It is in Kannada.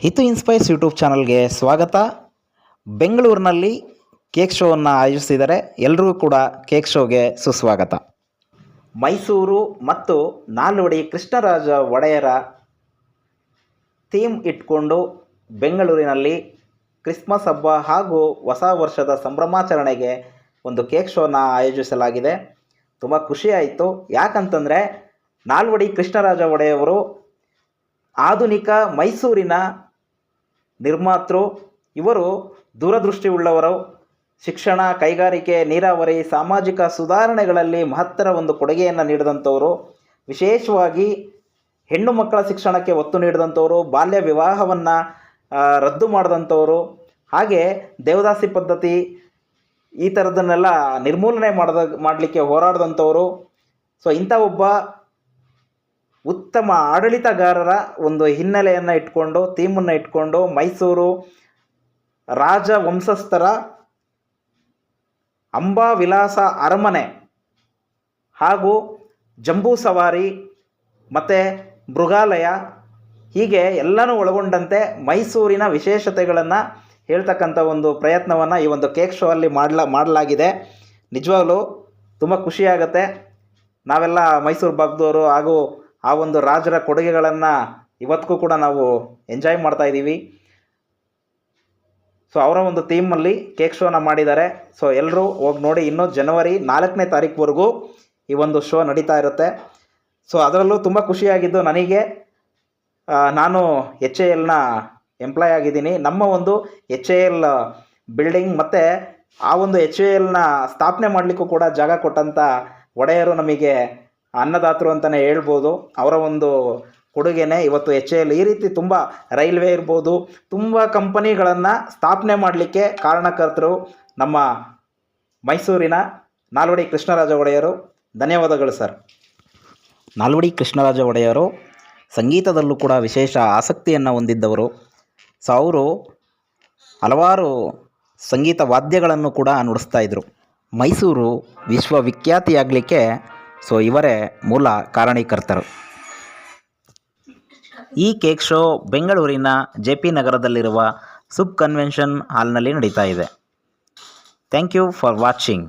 ಹಿತು ಇನ್ಸ್ಪೈರ್ಸ್ ಯೂಟ್ಯೂಬ್ ಚಾನಲ್ಗೆ ಸ್ವಾಗತ. ಬೆಂಗಳೂರಿನಲ್ಲಿ ಕೇಕ್ ಶೋವನ್ನು ಆಯೋಜಿಸಿದರೆ ಎಲ್ಲರಿಗೂ ಕೂಡ ಕೇಕ್ ಶೋಗೆ ಸುಸ್ವಾಗತ. ಮೈಸೂರು ಮತ್ತು ನಾಲ್ವಡಿ ಕೃಷ್ಣರಾಜ ಒಡೆಯರ ಥೀಮ್ ಇಟ್ಕೊಂಡು ಬೆಂಗಳೂರಿನಲ್ಲಿ ಕ್ರಿಸ್ಮಸ್ ಹಬ್ಬ ಹಾಗೂ ಹೊಸ ವರ್ಷದ ಸಂಭ್ರಮಾಚರಣೆಗೆ ಒಂದು ಕೇಕ್ ಶೋನ ಆಯೋಜಿಸಲಾಗಿದೆ. ತುಂಬ ಖುಷಿಯಾಯಿತು. ಯಾಕಂತಂದರೆ ನಾಲ್ವಡಿ ಕೃಷ್ಣರಾಜ ಒಡೆಯವರು ಆಧುನಿಕ ಮೈಸೂರಿನ ನಿರ್ಮಾತೃ. ಇವರು ದೂರದೃಷ್ಟಿ ಉಳ್ಳವರು. ಶಿಕ್ಷಣ, ಕೈಗಾರಿಕೆ, ನೀರಾವರಿ, ಸಾಮಾಜಿಕ ಸುಧಾರಣೆಗಳಲ್ಲಿ ಮಹತ್ತರ ಒಂದು ಕೊಡುಗೆಯನ್ನು ನೀಡಿದಂಥವರು. ವಿಶೇಷವಾಗಿ ಹೆಣ್ಣು ಮಕ್ಕಳ ಶಿಕ್ಷಣಕ್ಕೆ ಒತ್ತು ನೀಡಿದಂಥವರು, ಬಾಲ್ಯ ವಿವಾಹವನ್ನು ರದ್ದು ಮಾಡಿದಂಥವರು, ಹಾಗೆ ದೇವದಾಸಿ ಪದ್ಧತಿ ಈ ಥರದನ್ನೆಲ್ಲ ನಿರ್ಮೂಲನೆ ಮಾಡಲಿಕ್ಕೆ ಹೋರಾಡಿದಂಥವರು. ಸೊ ಇಂಥ ಒಬ್ಬ ಉತ್ತಮ ಆಡಳಿತಗಾರರ ಒಂದು ಹಿನ್ನೆಲೆಯನ್ನು ಇಟ್ಕೊಂಡು, ಥೀಮನ್ನು ಇಟ್ಕೊಂಡು ಮೈಸೂರು ರಾಜವಂಶಸ್ಥರ ಅಂಬಾವಿಲಾಸ ಅರಮನೆ ಹಾಗೂ ಜಂಬೂ ಸವಾರಿ ಮತ್ತು ಮೃಗಾಲಯ ಹೀಗೆ ಎಲ್ಲನೂ ಒಳಗೊಂಡಂತೆ ಮೈಸೂರಿನ ವಿಶೇಷತೆಗಳನ್ನು ಹೇಳ್ತಕ್ಕಂಥ ಒಂದು ಪ್ರಯತ್ನವನ್ನು ಈ ಒಂದು ಕೇಕ್ ಶೋ ಅಲ್ಲಿ ಮಾಡಲಾಗಿದೆ. ನಿಜವಾಗ್ಲೂ ತುಂಬ ಖುಷಿಯಾಗತ್ತೆ. ನಾವೆಲ್ಲ ಮೈಸೂರು ಭಾಗದವರು ಹಾಗೂ ಆ ಒಂದು ರಾಜರ ಕೊಡುಗೆಗಳನ್ನು ಇವತ್ತಿಗೂ ಕೂಡ ನಾವು ಎಂಜಾಯ್ ಮಾಡ್ತಾ ಇದ್ದೀವಿ. ಸೊ ಅವರ ಒಂದು ಥೀಮಲ್ಲಿ ಕೇಕ್ ಶೋನ ಮಾಡಿದ್ದಾರೆ. ಸೊ ಎಲ್ಲರೂ ಹೋಗಿ ನೋಡಿ. ಇನ್ನೂ ಜನವರಿ 4ನೇ ತಾರೀಕುವರೆಗೂ ಈ ಒಂದು ಶೋ ನಡೀತಾ ಇರುತ್ತೆ. ಸೊ ಅದರಲ್ಲೂ ತುಂಬ ಖುಷಿಯಾಗಿದ್ದು ನನಗೆ, ನಾನು HALನ ಎಂಪ್ಲಾಯ್ ಆಗಿದ್ದೀನಿ. ನಮ್ಮ ಒಂದು HAL ಬಿಲ್ಡಿಂಗ್ ಮತ್ತು ಆ ಒಂದು HALನ ಸ್ಥಾಪನೆ ಮಾಡಲಿಕ್ಕೂ ಕೂಡ ಜಾಗ ಕೊಟ್ಟಂಥ ಒಡೆಯರು ನಮಗೆ ಅನ್ನದಾತರು ಅಂತಲೇ ಹೇಳ್ಬೋದು. ಅವರ ಒಂದು ಕೊಡುಗೆನೇ ಇವತ್ತು HAL ಈ ರೀತಿ ತುಂಬ ರೈಲ್ವೆ ಇರ್ಬೋದು, ತುಂಬ ಕಂಪನಿಗಳನ್ನು ಸ್ಥಾಪನೆ ಮಾಡಲಿಕ್ಕೆ ಕಾರಣಕರ್ತರು ನಮ್ಮ ಮೈಸೂರಿನ ನಾಲ್ವಡಿ ಕೃಷ್ಣರಾಜ ಒಡೆಯರು. ಧನ್ಯವಾದಗಳು ಸರ್. ನಾಲ್ವಡಿ ಕೃಷ್ಣರಾಜ ಒಡೆಯರು ಸಂಗೀತದಲ್ಲೂ ಕೂಡ ವಿಶೇಷ ಆಸಕ್ತಿಯನ್ನು ಹೊಂದಿದ್ದವರು. ಸೊ ಅವರು ಹಲವಾರು ಸಂಗೀತ ವಾದ್ಯಗಳನ್ನು ಕೂಡ ನುಡಿಸ್ತಾಯಿದ್ರು. ಮೈಸೂರು ವಿಶ್ವವಿಖ್ಯಾತಿಯಾಗಲಿಕ್ಕೆ ಸೊ ಇವರೇ ಮೂಲ ಕಾರಣೀಕರ್ತರು. ಈ ಕೇಕ್ ಶೋ ಬೆಂಗಳೂರಿನ JP ನಗರದಲ್ಲಿರುವ ಸುಬ್ ಕನ್ವೆನ್ಷನ್ ಹಾಲ್ನಲ್ಲಿ ನಡೀತಾ ಇದೆ. Thank you for watching.